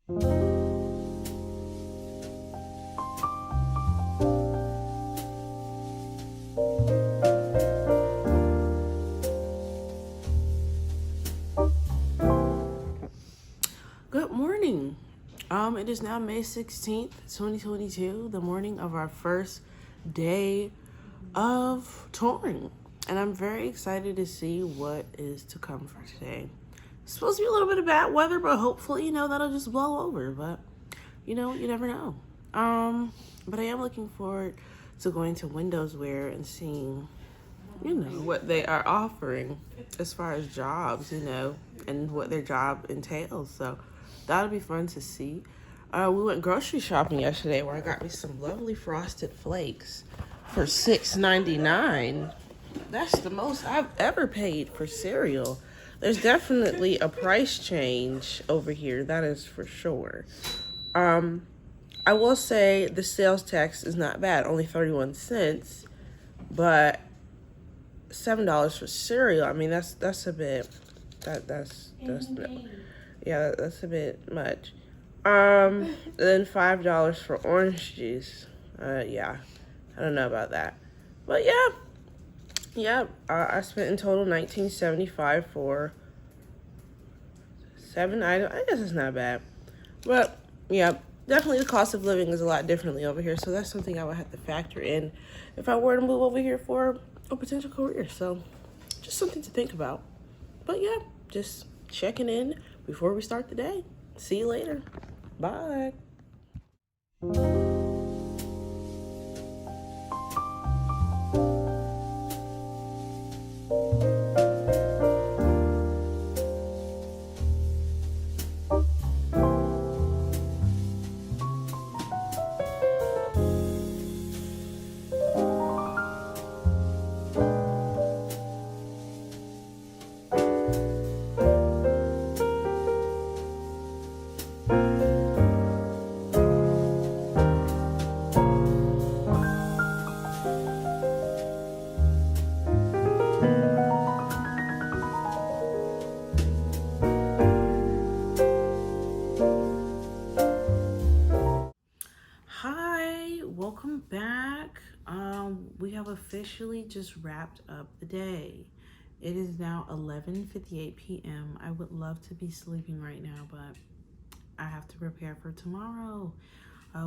Good morning. It is now May 16th, 2022, the morning of our first day of touring. And I'm very excited to see what is to come for today. It's supposed to be a little bit of bad weather, but hopefully, that'll just blow over. But, you never know. But I am looking forward to going to Windows Wear and seeing, what they are offering as far as jobs, and what their job entails. So that'll be fun to see. We went grocery shopping yesterday where I got me some lovely frosted flakes for $6.99. That's the most I've ever paid for cereal. There's definitely a price change over here, that is for sure. I will say the sales tax is not bad, only 31 cents, but $7 for cereal. I mean, that's a bit that's yeah, that's a bit much. Then $5 for orange juice. Yeah, I don't know about that, but yeah. I spent in total $19.75 for 7 items. I guess it's not bad, but yeah, definitely the cost of living is a lot differently over here. So that's something I would have to factor in if I were to move over here for a potential career. So just something to think about. But yeah, just checking in before we start the day. See you later. Bye. Hi, welcome back. We have officially just wrapped up the day. It is now 11:58 p.m. I would love to be sleeping right now, but I have to prepare for tomorrow.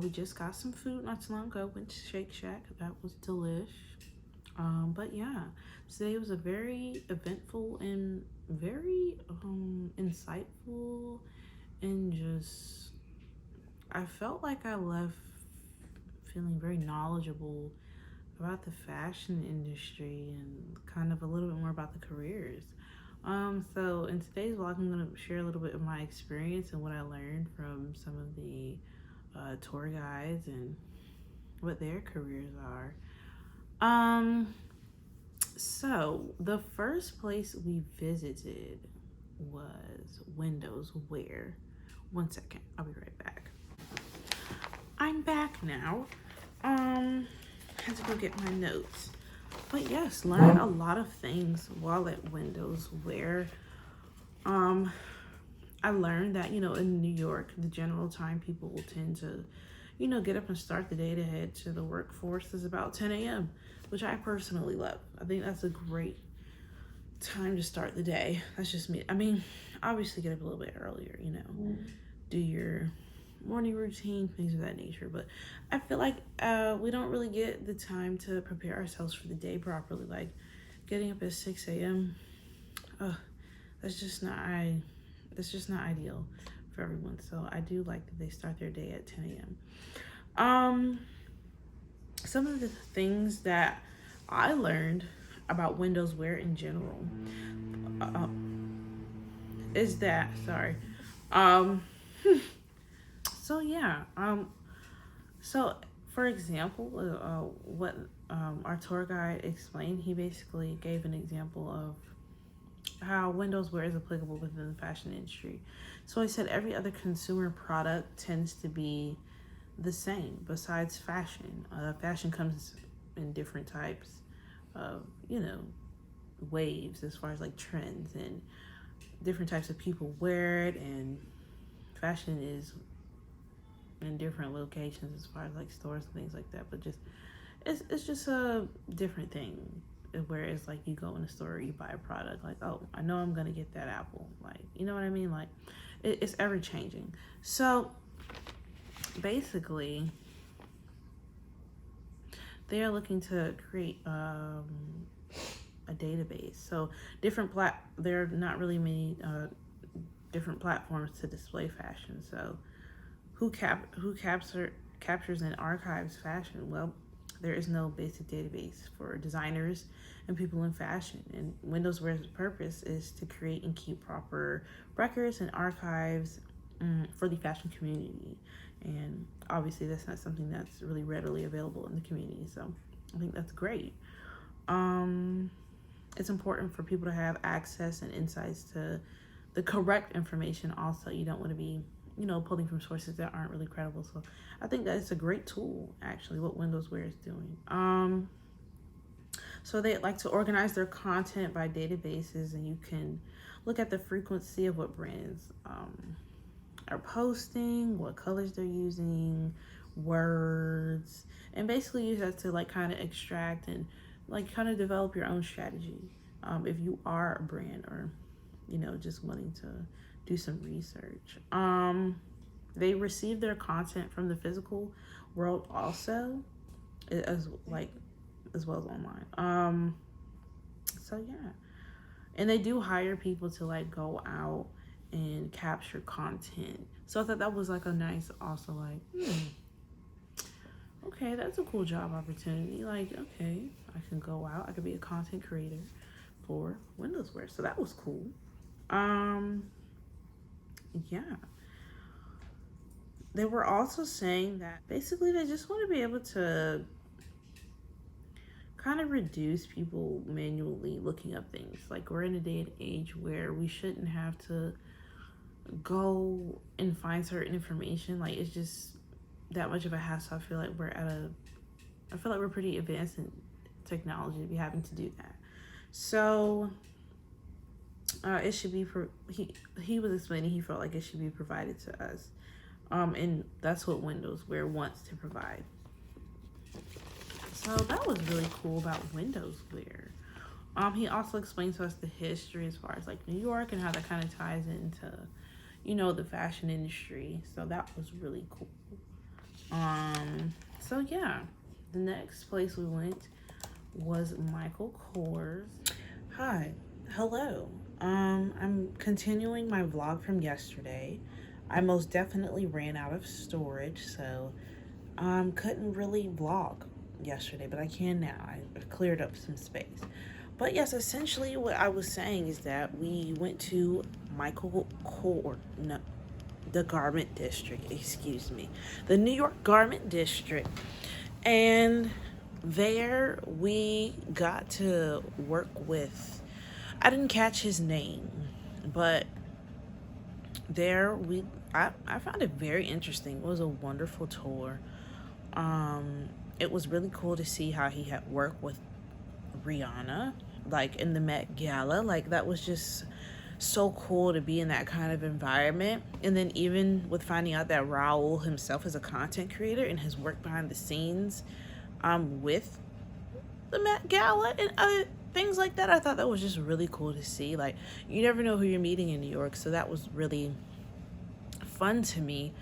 We just got some food not too long ago. Went to Shake Shack. That was delish. But yeah, today was a very eventful and very insightful, and just I felt like I left feeling very knowledgeable about the fashion industry and kind of a little bit more about the careers. So in today's vlog, I'm gonna share a little bit of my experience and what I learned from some of the tour guides and what their careers are. So the first place we visited was Windows Wear. One second, I'll be right back. I'm back now. Had to go get my notes. But yes, learned a lot of things while at Windows Wear. I learned that, in New York, the general time people will tend to, get up and start the day to head to the workforce is about 10 a.m., which I personally love. I think that's a great time to start the day. That's just me. I mean, obviously get up a little bit earlier, do your morning routine, things of that nature. But I feel like we don't really get the time to prepare ourselves for the day properly. Like getting up at 6 a.m. That's just not ideal for everyone. So I do like that they start their day at 10 a.m. Some of the things that I learned about Windows Wear in general is that, sorry. So yeah, so for example, what our tour guide explained, he basically gave an example of how Windows Wear is applicable within the fashion industry. So he said every other consumer product tends to be the same besides fashion. Fashion comes in different types of, waves as far as like trends, and different types of people wear it, and fashion is in different locations as far as like stores and things like that, but just it's just a different thing. Whereas like you go in a store, you buy a product, like, oh, I know I'm gonna get that apple, like, you know what I mean? Like it's ever changing. So basically they are looking to create a database. So there are not really many different platforms to display fashion. So who captures and archives fashion? Well, there is no basic database for designers and people in fashion. And Windows Wear's purpose is to create and keep proper records and archives for the fashion community. And obviously that's not something that's really readily available in the community. So I think that's great. It's important for people to have access and insights to the correct information. Also, you don't want to be, pulling from sources that aren't really credible. So I think that it's a great tool, actually, what Windows Wear is doing. So they like to organize their content by databases, and you can look at the frequency of what brands are posting, what colors they're using, words, and basically use that to like kind of extract and like kind of develop your own strategy. If you are a brand or, just wanting to do some research. They receive their content from the physical world also, as well as online. So yeah, and they do hire people to like go out and capture content. So I thought that was like a nice, also like, okay, that's a cool job opportunity. Like, okay, I can go out, I could be a content creator for Windows Wear. So that was cool. Yeah. They were also saying that basically they just want to be able to kind of reduce people manually looking up things. Like, we're in a day and age where we shouldn't have to go and find certain information. Like, it's just that much of a hassle. I feel like we're pretty advanced in technology to be having to do that. So it should be he was explaining he felt like it should be provided to us, and that's what Windows Wear wants to provide. So that was really cool about Windows Wear. He also explained to us the history as far as like New York and how that kind of ties into the fashion industry. So that was really cool. So yeah, the next place we went was Michael Kors. Hi, hello. I'm continuing my vlog from yesterday. I most definitely ran out of storage, so couldn't really vlog yesterday, but I can now. I cleared up some space. But yes, essentially what I was saying is that we went to Michael Kors, no, the Garment District, the New York Garment District. And there we got to work with, I didn't catch his name, but there I found it very interesting. It was a wonderful tour. It was really cool to see how he had worked with Rihanna, like in the Met Gala. Like, that was just so cool to be in that kind of environment. And then even with finding out that Raul himself is a content creator and his work behind the scenes with the Met Gala and other things like that, I thought that was just really cool to see. Like, you never know who you're meeting in New York, so that was really fun to me.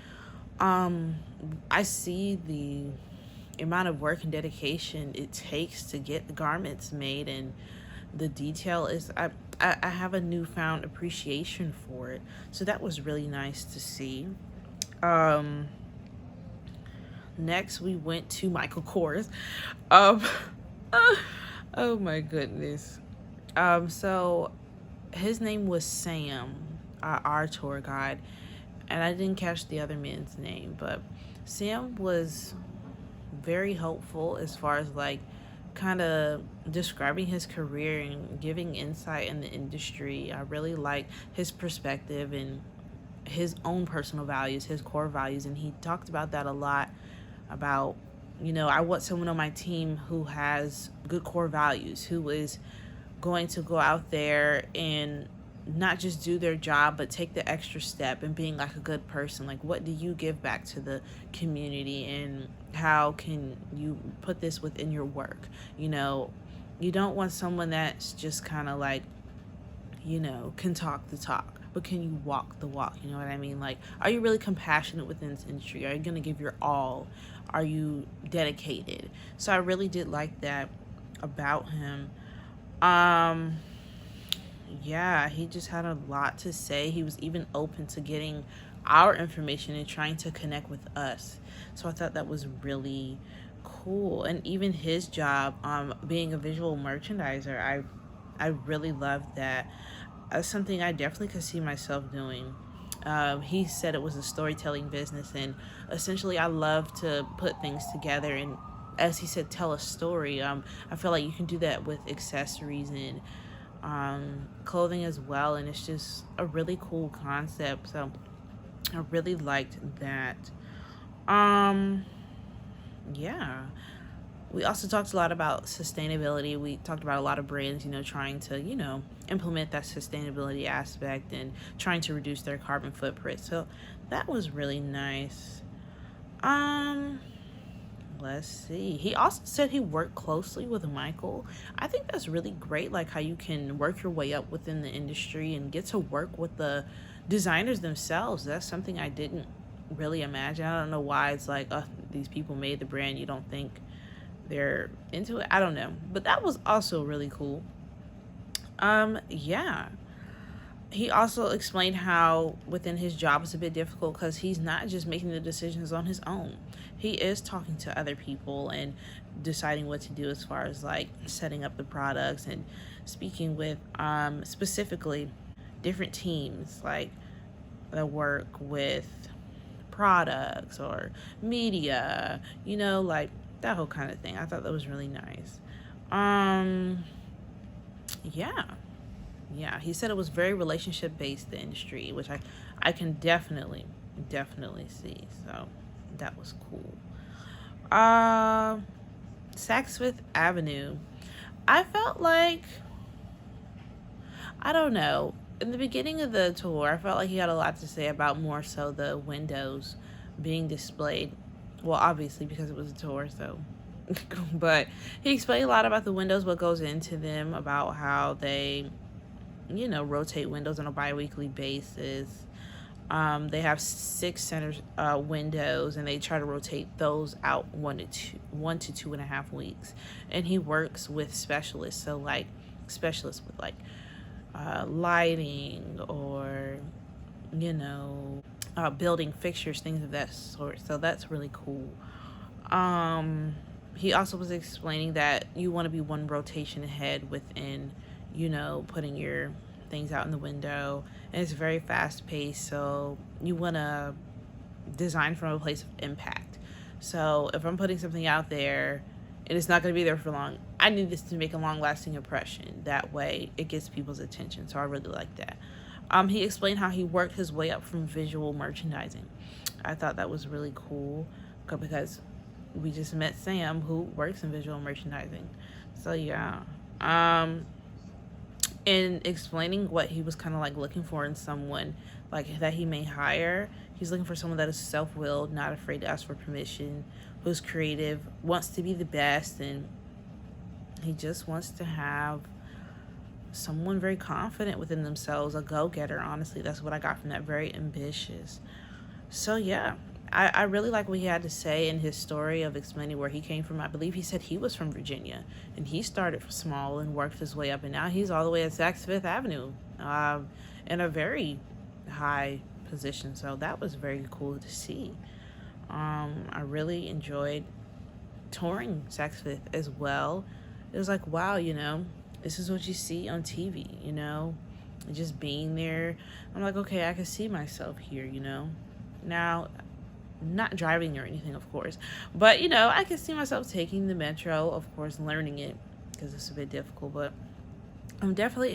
I see the amount of work and dedication it takes to get the garments made, and the detail is I have a newfound appreciation for it. So that was really nice to see. Next we went to Michael Kors. Oh my goodness. So his name was Sam, our tour guide, and I didn't catch the other man's name, but Sam was very helpful as far as like kind of describing his career and giving insight in the industry. I really like his perspective and his own personal values, his core values, and he talked about that a lot. About, I want someone on my team who has good core values, who is going to go out there and not just do their job, but take the extra step and being like a good person. Like, what do you give back to the community, and how can you put this within your work? You know, you don't want someone that's just kind of like, you know, can talk the talk, but can you walk the walk? You know what I mean? Like, are you really compassionate within this industry? Are you going to give your all? Are you dedicated? So I really did like that about him. Yeah, he just had a lot to say. He was even open to getting our information and trying to connect with us. So I thought that was really cool. And even his job, being a visual merchandiser, I really loved that. That's something I definitely could see myself doing. He said it was a storytelling business, and essentially I love to put things together and, as he said, tell a story. I feel like you can do that with accessories and clothing as well, and it's just a really cool concept. So I really liked that. Yeah, we also talked a lot about sustainability. We talked about a lot of brands, you know, trying to, you know, implement that sustainability aspect and trying to reduce their carbon footprint. So that was really nice. Um, let's see. He also said he worked closely with Michael. I think that's really great, like how you can work your way up within the industry and get to work with the designers themselves. That's something I didn't really imagine. I don't know why it's like, these people made the brand. You don't think they're into it. I don't know. But that was also really cool. Yeah. He also explained how within his job it's a bit difficult because he's not just making the decisions on his own. He is talking to other people and deciding what to do as far as like setting up the products and speaking with specifically different teams like that work with products or media, you know, like that whole kind of thing. I thought that was really nice. Yeah. Yeah, he said it was very relationship based, the industry, which I can definitely see. So that was cool. uh Saks Fifth Avenue, I felt like, I don't know, in the beginning of the tour I felt like he had a lot to say about more so the windows being displayed. Well, obviously because it was a tour, so but he explained a lot about the windows, what goes into them, about how they, you know, rotate windows on a bi-weekly basis. They have 6 center windows, and they try to rotate those out 1 to 2.5 weeks. And he works with specialists, so like specialists with like lighting or, you know, building fixtures, things of that sort. So that's really cool. He also was explaining that you want to be one rotation ahead within, you know, putting your things out in the window, and it's very fast paced, so you want to design from a place of impact. So if I'm putting something out there and it's not going to be there for long, I need this to make a long lasting impression. That way it gets people's attention. So I really like that. He explained how he worked his way up from visual merchandising. I thought that was really cool because we just met Sam, who works in visual merchandising. So yeah. In explaining what he was kind of like looking for in someone like that he may hire, he's looking for someone that is self-willed, not afraid to ask for permission, who's creative, wants to be the best, and he just wants to have someone very confident within themselves, a go-getter. Honestly, that's what I got from that. Very ambitious. So yeah, I really like what he had to say in his story of explaining where he came from. I believe he said he was from Virginia, and he started small and worked his way up, and now he's all the way at Saks Fifth Avenue, in a very high position. So that was very cool to see. I really enjoyed touring Saks Fifth as well. It was like, wow, you know, this is what you see on TV, you know, and just being there. I'm like, okay, I can see myself here, you know. Now, not driving or anything, of course, but you know, I can see myself taking the metro, of course, learning it because it's a bit difficult, but I'm definitely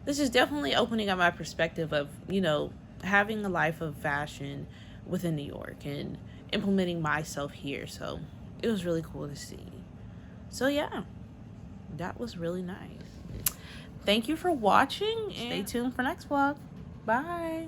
this is definitely opening up my perspective of, you know, having a life of fashion within New York and implementing myself here. So it was really cool to see. So yeah, that was really nice. thank you for watching. Stay tuned for next vlog. Bye.